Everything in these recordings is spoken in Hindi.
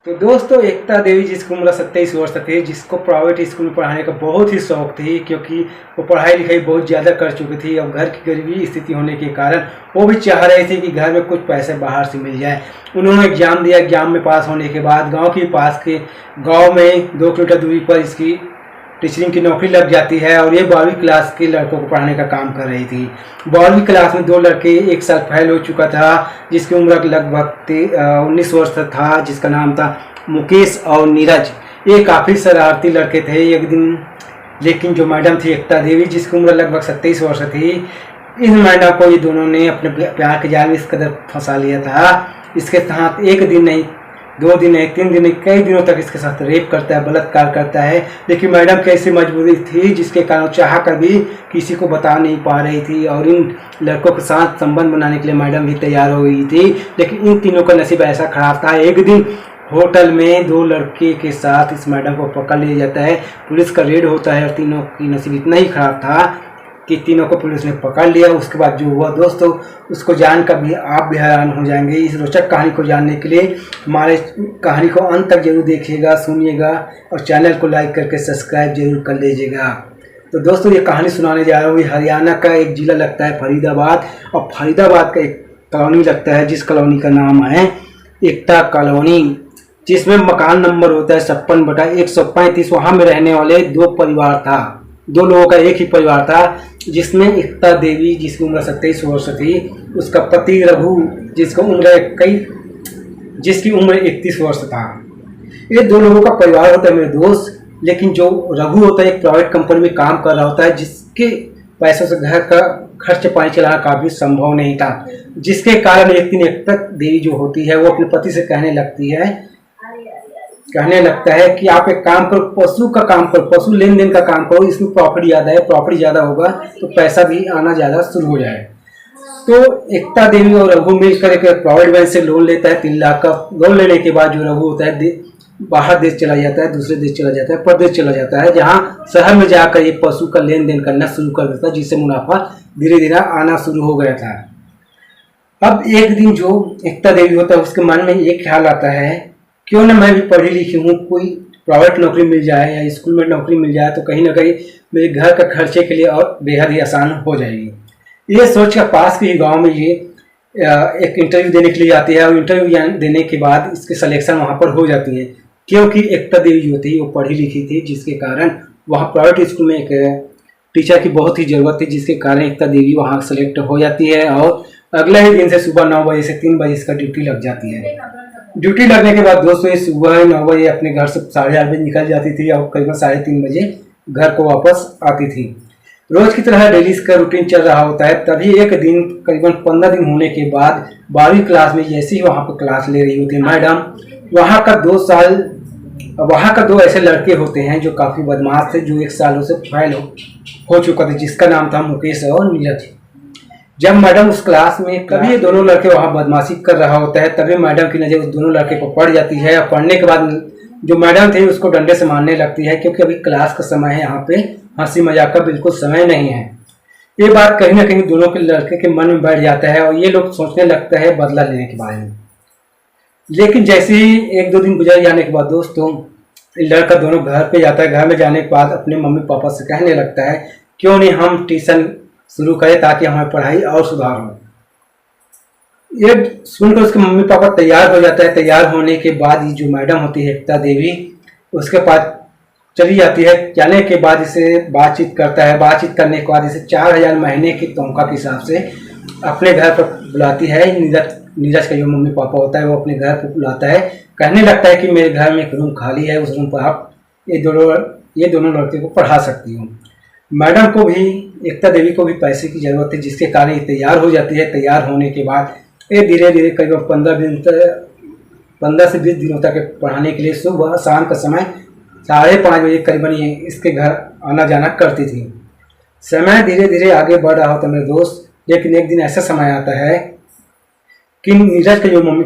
तो दोस्तों, एकता देवी जिसकी उम्र 27 वर्ष थी, जिसको प्राइवेट स्कूल में पढ़ाने का बहुत ही शौक थी, क्योंकि वो पढ़ाई लिखाई बहुत ज़्यादा कर चुकी थी। अब घर की गरीबी स्थिति होने के कारण वो भी चाह रहे थे कि घर में कुछ पैसे बाहर से मिल जाए। उन्होंने एग्ज़ाम दिया। एग्ज़ाम में पास होने के बाद गांव के पास के गांव में 2 किलोमीटर दूरी पर इसकी टीचरिंग की नौकरी लग जाती है और ये 12वीं क्लास के लड़कों को पढ़ाने का काम कर रही थी। 12वीं क्लास में 2 लड़के, एक साल फेल हो चुका था, जिसकी उम्र लगभग 19 वर्ष था, जिसका नाम था मुकेश और नीरज। ये काफ़ी शरारती लड़के थे एक दिन। लेकिन जो मैडम थी एकता देवी, जिसकी उम्र लगभग 27 वर्ष थी, इस मैडम को ये दोनों ने अपने प्यार के जाल में इस कदर फंसा लिया था। इसके साथ एक दिन नहीं, 2 दिन नहीं, 3 दिन नहीं, कई दिनों तक इसके साथ रेप करता है, बलात्कार करता है। लेकिन मैडम की ऐसी मजबूरी थी जिसके कारण चाह कर भी किसी को बता नहीं पा रही थी और इन लड़कों के साथ संबंध बनाने के लिए मैडम भी तैयार हो गई थी। लेकिन इन तीनों का नसीब ऐसा खराब था, एक दिन होटल में 2 लड़के के साथ इस मैडम को पकड़ लिया जाता है। पुलिस का रेड होता है और तीनों की नसीब इतना ही खराब था कि तीनों को पुलिस ने पकड़ लिया। उसके बाद जो हुआ दोस्तों, उसको जानकर भी आप भी हैरान हो जाएंगे। इस रोचक कहानी को जानने के लिए हमारे कहानी को अंत तक जरूर देखिएगा, सुनिएगा और चैनल को लाइक करके सब्सक्राइब जरूर कर लीजिएगा। तो दोस्तों, ये कहानी सुनाने जा रहा हूँ। हरियाणा का एक जिला लगता है फरीदाबाद, और फरीदाबाद का एक कॉलोनी लगता है, जिस कॉलोनी का नाम है एकता कॉलोनी, जिसमें मकान नंबर होता है 56/135। वहाँ में रहने वाले 2 परिवार था, 2 लोगों का एक ही परिवार था, जिसमें एकता देवी जिसकी उम्र 27 वर्ष थी, उसका पति रघु जिसकी उम्र 31 वर्ष था। ये 2 लोगों का परिवार होता है मेरे दोस्त। लेकिन जो रघु होता है एक प्राइवेट कंपनी में काम कर रहा होता है, जिसके पैसों से घर का खर्च पानी चलाना काफी संभव नहीं था, जिसके कारण एक दिन एकता देवी जो होती है वो अपने पति से कहने लगता है कि आप एक काम करो, पशु का काम करो, पशु लेन देन का काम करो, इसमें प्रॉफिट ज़्यादा है, प्रॉफिट ज़्यादा होगा तो पैसा भी आना ज़्यादा शुरू हो जाए। तो एकता देवी और रघु मिलकर एक प्राइवेट बैंक से लोन लेता है 3 लाख का। लोन लेने के बाद जो रघु होता है बाहर देश चला जाता है, दूसरे देश चला जाता है, प्रदेश चला जाता है, जहाँ शहर में जाकर ये पशु का लेन देन करना शुरू कर देता है, जिससे मुनाफा धीरे धीरे आना शुरू हो गया था। अब एक दिन जो एकता देवी होता है उसके मन में ये ख्याल आता है, क्यों ना मैं भी पढ़ी लिखी हूँ, कोई प्राइवेट नौकरी मिल जाए या स्कूल में नौकरी मिल जाए तो कहीं ना कहीं मेरे घर का खर्चे के लिए और बेहद ही आसान हो जाएगी। ये सोच कर पास के ही गांव में ये एक इंटरव्यू देने के लिए आती है, और इंटरव्यू देने के बाद इसकी सिलेक्शन वहाँ पर हो जाती है, क्योंकि एकता देवी जो थी वो पढ़ी लिखी थी, जिसके कारण वहाँ प्राइवेट स्कूल में एक टीचर की बहुत ही ज़रूरत थी, जिसके कारण एकता देवी वहाँ सेलेक्ट हो जाती है। और अगले ही दिन से सुबह 9 बजे से 3 बजे इसका ड्यूटी लग जाती है। ड्यूटी लगने के बाद दोस्तों ये सुबह 9 बजे अपने घर से 8:30 बजे निकल जाती थी और करीबन 3:30 बजे घर को वापस आती थी। रोज की तरह डेली इसका रूटीन चल रहा होता है। तभी एक दिन करीबन 15 दिन होने के बाद 12वीं क्लास में जैसे ही वहाँ पर क्लास ले रही होती है मैडम, वहाँ का 2 ऐसे लड़के होते हैं जो काफ़ी बदमाश थे, जो 1 सालों से फेल हो चुका था, जिसका नाम था मुकेश और नीरज। जब मैडम उस क्लास में कभी ये दोनों लड़के वहाँ बदमाशी कर रहा होता है, तभी मैडम की नज़र उस दोनों लड़के को पड़ जाती है, और पढ़ने के बाद जो मैडम थे उसको डंडे से मारने लगती है, क्योंकि अभी क्लास का समय है, यहाँ पे हंसी मजाक का बिल्कुल समय नहीं है। ये बात कहीं ना कहीं दोनों के लड़के के मन में बैठ जाता है और ये लोग सोचने लगता है बदला लेने के बारे में। लेकिन जैसे ही 1-2 दिन गुजर जाने के बाद दोस्तों, लड़का दोनों घर पे जाता है। घर में जाने के बाद अपने मम्मी पापा से कहने लगता है, क्यों नहीं हम ट्यूशन शुरू करें ताकि हमारी पढ़ाई और सुधार हो। ये सुनकर उसके मम्मी पापा तैयार हो जाता है। तैयार होने के बाद ये जो मैडम होती है एकता देवी, उसके पास चली जाती है। जाने के बाद इसे बातचीत करता है। बातचीत करने के बाद इसे 4000 महीने की तनख्वाह के हिसाब से अपने घर पर बुलाती है। नीरज का जो मम्मी पापा होता है वो अपने घर पर बुलाता है, कहने लगता है कि मेरे घर में एक रूम खाली है, उस रूम पर आप ये दोनों लड़के को पढ़ा सकती हो। मैडम को भी, एकता देवी को भी पैसे की ज़रूरत है, जिसके कारण ये तैयार हो जाती है। तैयार होने के बाद ये धीरे धीरे करीब 15 से 20 दिनों तक पढ़ाने के लिए सुबह शाम का समय 5:30 बजे करीबन ये इसके घर आना जाना करती थी। समय धीरे धीरे आगे बढ़ रहा होता मेरे दोस्त। लेकिन एक दिन ऐसा समय आता है कि नीरज का जो मम्मी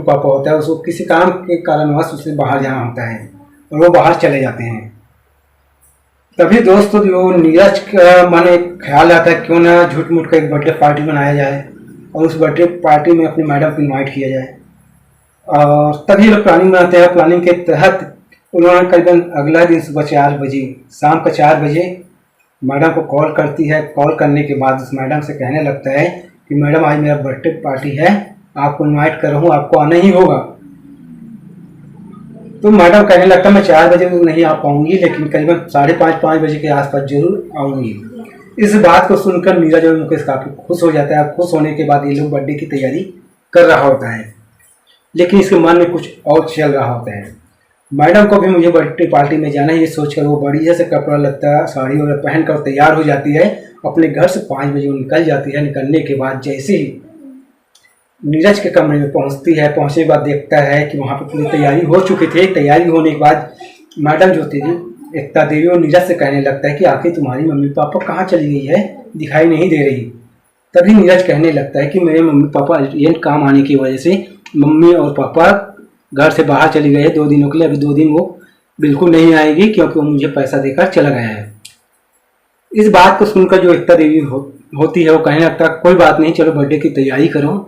पापा होता है उसको किसी काम के कारणवश उसे बाहर जाना होता है और वो बाहर चले जाते हैं। तभी दोस्तों जो नीरज का मन एक ख्याल आता है, क्यों ना झूठ मूठ का एक बर्थडे पार्टी बनाया जाए और उस बर्थडे पार्टी में अपनी मैडम को इन्वाइट किया जाए। और तभी लोग प्लानिंग बनाते हैं। प्लानिंग के तहत उन्होंने करीबन अगला दिन सुबह 4 बजे, शाम का 4 बजे मैडम को कॉल करती है। कॉल करने के बाद उस मैडम से कहने लगता है कि मैडम आज मेरा बर्थडे पार्टी है, आपको इनवाइट कर रहा हूँ, आपको आना ही होगा। तो मैडम कहने लगता है मैं 4 बजे नहीं आ पाऊंगी, लेकिन करीबन 5:30 बजे के आसपास जरूर आऊंगी। इस बात को सुनकर नीरज और मुकेश काफी खुश हो जाता है। खुश होने के बाद ये लोग बर्थडे की तैयारी कर रहा होता है, लेकिन इसके मन में कुछ और चल रहा होता है। मैडम को भी मुझे बर्थडे पार्टी में जाना है, ये सोचकर वो बढ़िया से कपड़ा लगता साड़ी वगैरह पहनकर तैयार हो जाती है। अपने घर से 5 बजे वो निकल जाती है। निकलने के बाद जैसे ही नीरज के कमरे में पहुंचती है, पहुंचने के बाद देखता है कि वहाँ पर पूरी तैयारी हो चुकी थी। तैयारी होने के बाद मैडम जो थी एकता देवी, वो नीरज से कहने लगता है कि आखिर तुम्हारी मम्मी पापा कहाँ चली गई है, दिखाई नहीं दे रही। तभी नीरज कहने लगता है कि मेरे मम्मी पापा ये काम आने की वजह से मम्मी और पापा घर से बाहर चली गई है 2 दिनों के लिए। अभी 2 दिन वो बिल्कुल नहीं आएगी, क्योंकि वो मुझे पैसा देकर चला गया है। इस बात को सुनकर जो एकता देवी होती है वो कहने लगता है कोई बात नहीं, चलो बर्थडे की तैयारी करो।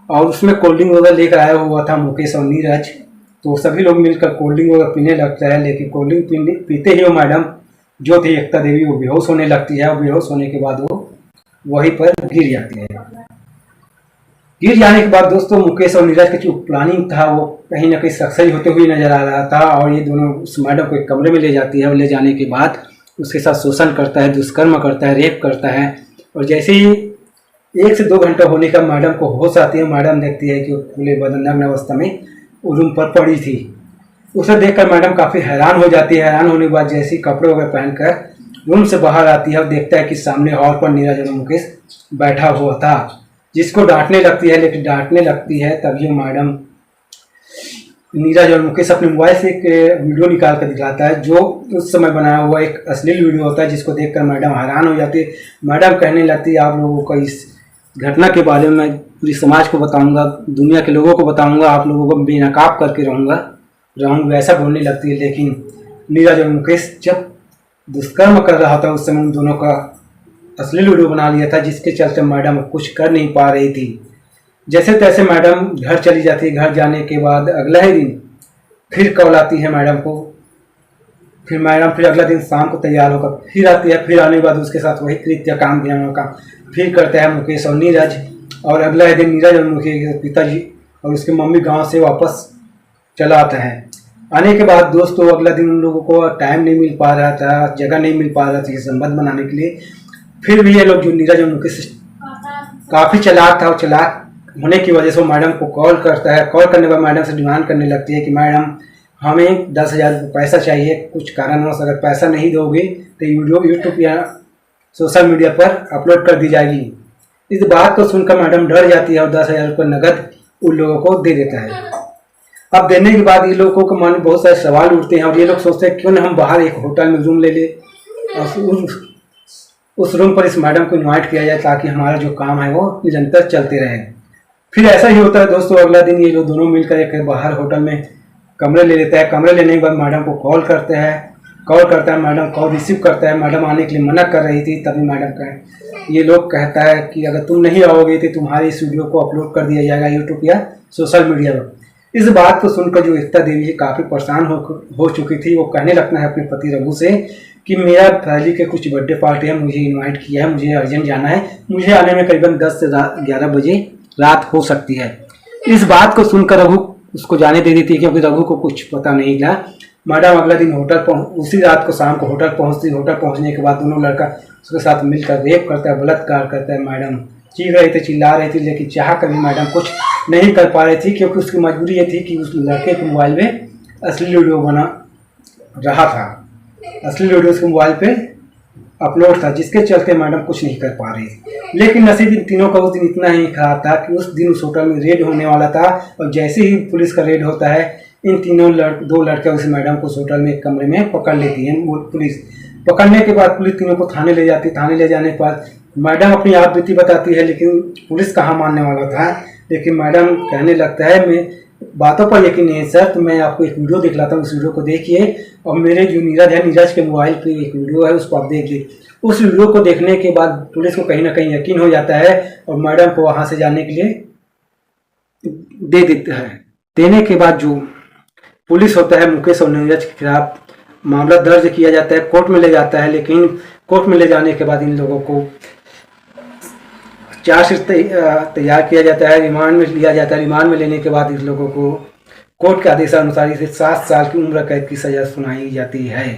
और उसमें कोल्ड ड्रिंक वगैरह लेकर आया हुआ था मुकेश और नीरज, तो सभी लोग मिलकर कोल्ड ड्रिंक वगैरह पीने लगता है। लेकिन कोल्ड ड्रिंक पीते ही वो मैडम जो थी एकता देवी वो बेहोश होने लगती है। और बेहोश होने के बाद वो वहीं पर गिर जाती है। गिर जाने के बाद दोस्तों मुकेश और नीरज का जो प्लानिंग था वो कहीं ना कहीं सक्सेस होते हुए नजर आ रहा था। और ये दोनों उस मैडम को एक कमरे में ले जाती है और ले जाने के बाद उसके साथ शोषण करता है, दुष्कर्म करता है, रेप करता है। और जैसे ही 1 से 2 घंटा होने का मैडम को होश आती है, मैडम देखती है कि वो खुले बदन नग्न अवस्था में रूम पर पड़ी थी। उसे देखकर मैडम काफ़ी हैरान हो जाती है। हैरान होने के बाद जैसे ही कपड़े वगैरह पहनकर रूम से बाहर आती है और देखता है कि सामने हॉल पर नीरज और मुकेश बैठा हुआ था, जिसको डांटने लगती है। लेकिन डांटने लगती है तभी मैडम नीरज और मुकेश अपने मोबाइल से एक वीडियो निकाल कर दिखाता है, जो उस समय बनाया हुआ एक अश्लील वीडियो होता है, जिसको देखकर मैडम हैरान हो जाती है। मैडम कहने लगती है आप लोगों को इस घटना के बारे में पूरी समाज को बताऊंगा, दुनिया के लोगों को बताऊंगा, आप लोगों को बेनकाब करके रहूँगा, ऐसा बोलने लगती है। लेकिन नीरज और मुकेश जब दुष्कर्म कर रहा था उस समय उन दोनों का अश्लील वीडियो बना लिया था, जिसके चलते मैडम कुछ कर नहीं पा रही थी। जैसे तैसे मैडम घर चली जाती है। घर जाने के बाद अगला ही दिन फिर कॉल आती है मैडम को। फिर मैडम फिर अगला दिन शाम को तैयार होकर फिर आती है। फिर आने के बाद उसके साथ वही कृत्य काम का फिर करते हैं मुकेश और नीरज। और अगला ही दिन नीरज और मुकेश के पिताजी और उसकी मम्मी गांव से वापस चला आता है। आने के बाद दोस्तों अगला दिन उन लोगों को टाइम नहीं मिल पा रहा था, जगह नहीं मिल पा रहा था संबंध बनाने के लिए। फिर भी ये लोग जो नीरज और मुकेश काफ़ी चालाक था, और चालाक होने की वजह से वो मैडम को कॉल करता है। कॉल करने के बाद मैडम से डिमांड करने लगती है कि मैडम हमें 10,000 रुपये पैसा चाहिए, कुछ कारणवश अगर पैसा नहीं दोगे तो वीडियो यूट्यूब या सोशल मीडिया पर अपलोड कर दी जाएगी। इस बात को सुनकर मैडम डर जाती है और 10,000 रुपये नगद उन लोगों को दे देता है। अब देने के बाद ये लोगों के मन में बहुत सारे सवाल उठते हैं और ये लोग सोचते हैं क्यों ना हम बाहर एक होटल में रूम ले ले और उस रूम पर इस मैडम को इन्वाइट किया जाए, ताकि हमारा जो काम है वो निरंतर चलते रहे। फिर ऐसा ही होता है दोस्तों। अगला दिन ये लोग दोनों मिलकर एक बाहर होटल में कमरे ले लेता है। कमरे लेने के बाद मैडम को कॉल करता है। मैडम कॉल रिसीव करता है। मैडम आने के लिए मना कर रही थी। तभी मैडम का ये लोग कहता है कि अगर तुम नहीं आओगे तो तुम्हारी इस वीडियो को अपलोड कर दिया जाएगा यूट्यूब या सोशल मीडिया पर। इस बात को सुनकर जो एकता देवी काफ़ी परेशान हो चुकी थी, वो कहने लगता है अपने पति रघु से कि मेरा फैमिली के कुछ बर्थडे पार्टी है, मुझे इनवाइट किया है, मुझे अर्जेंट जाना है, मुझे आने में करीबन 10 से 11 बजे रात हो सकती है। इस बात को सुनकर रघु उसको जाने दे देती है, क्योंकि रघु को कुछ पता नहीं था। मैडम अगला दिन उसी रात को शाम को होटल पहुंचती। होटल पहुंचने के बाद दोनों लड़का उसके साथ मिलकर रेप करता है, बलात्कार करता है। मैडम चीख रही थी, चिल्ला रही थी, लेकिन चाह कर भी मैडम कुछ नहीं कर पा रही थी, क्योंकि उसकी मजबूरी ये थी कि उस लड़के के मोबाइल में असली वीडियो बना रहा था। असली वीडियो उसके मोबाइल पे अपलोड था, जिसके चलते मैडम कुछ नहीं कर पा रही थी। लेकिन नसीब इन तीनों का उस दिन इतना ही खराब था कि उस दिन उस होटल में रेड होने वाला था। और जैसे ही पुलिस का रेड होता है, इन तीनों दो लड़के उस मैडम को उस होटल में एक कमरे में पकड़ लेती है पुलिस। पकड़ने के बाद पुलिस तीनों को थाने ले जाती। थाने ले जाने के बाद मैडम अपनी आप बीती बताती है, लेकिन पुलिस कहाँ मानने वाला था। लेकिन मैडम कहने लगता है मैं बातों पर यकीन नहीं है सर, तो मैं आपको एक वीडियो दिखलाता हूँ, उस वीडियो को देखिए। और मेरे जो नीरज के मोबाइल पे एक वीडियो है, उसको आप देखिए। उस वीडियो को देखने के बाद पुलिस को कहीं ना कहीं यकीन हो जाता है और मैडम को वहाँ से जाने के लिए दे देता है। देने के बाद जो पुलिस होता है मुकेश और नीरज के खिलाफ मामला दर्ज किया जाता है, कोर्ट में ले जाता है। लेकिन कोर्ट में ले जाने के बाद इन लोगों को चार्जशीट तैयार किया जाता है, रिमांड में लिया जाता है। रिमांड में लेने के बाद इस लोगों को कोर्ट के आदेशानुसार इसे 7 साल की उम्र कैद की सजा सुनाई जाती है।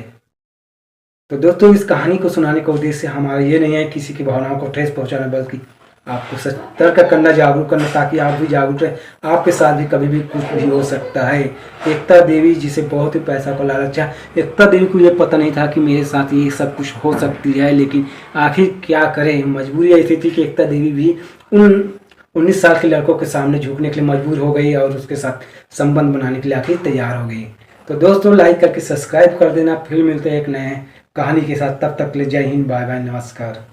तो दोस्तों, इस कहानी को सुनाने का उद्देश्य हमारा ये नहीं है किसी की भावनाओं को ठेस पहुंचाना, बल्कि आपको सतर्क करना, जागरूक करना, ताकि आप भी जागरूक रहें। आपके साथ भी कभी भी कुछ भी हो सकता है। एकता देवी जिसे बहुत ही पैसा का लालच है, एकता देवी को ये पता नहीं था कि मेरे साथ ये सब कुछ हो सकती है, लेकिन आखिर क्या करें, मजबूरी ऐसी थी कि एकता देवी भी उन 19 साल के लड़कों के सामने झुकने के लिए मजबूर हो गई और उसके साथ संबंध बनाने के लिए आखिर तैयार हो गई। तो दोस्तों, लाइक करके सब्सक्राइब कर देना। फिर मिलते हैं एक नए कहानी के साथ, तब तक के लिए जय हिंद, बाय बाय, नमस्कार।